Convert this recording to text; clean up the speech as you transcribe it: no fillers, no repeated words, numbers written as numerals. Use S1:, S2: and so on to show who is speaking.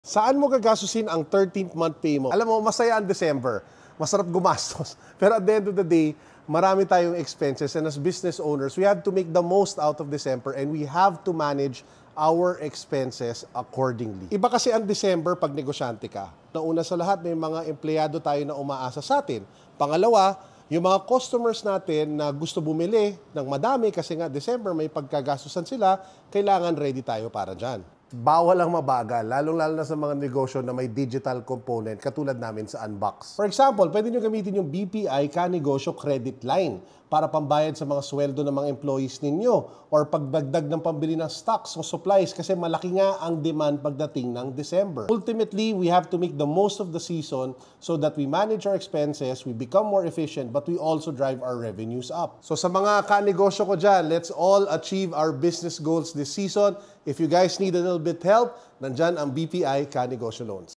S1: Saan mo gagasusin ang 13th month pay mo? Alam mo, masaya ang December. Masarap gumastos. Pero at the end of the day, marami tayong expenses, and as business owners, we have to make the most out of December, and we have to manage our expenses accordingly. Iba kasi ang December pag negosyante ka. Nauna sa lahat, may mga empleyado tayo na umaasa sa atin. Pangalawa, yung mga customers natin na gusto bumili ng madami kasi nga December may pagkagastusan sila, kailangan ready tayo para dyan. Bawal ang mabagal, lalong-lalo na sa mga negosyo na may digital component katulad namin sa Unbox. For example, pwede nyo gamitin yung BPI Ka-Negosyo Credit Line para pambayad sa mga sweldo ng mga employees ninyo or pagdagdag ng pambili ng stocks o supplies kasi malaki nga ang demand pagdating ng December. Ultimately, we have to make the most of the season so that we manage our expenses, we become more efficient, but we also drive our revenues up. So sa mga kanegosyo ko dyan, let's all achieve our business goals this season. If you guys need a little bit help, nandyan ang BPI Ka-Negosyo Loans.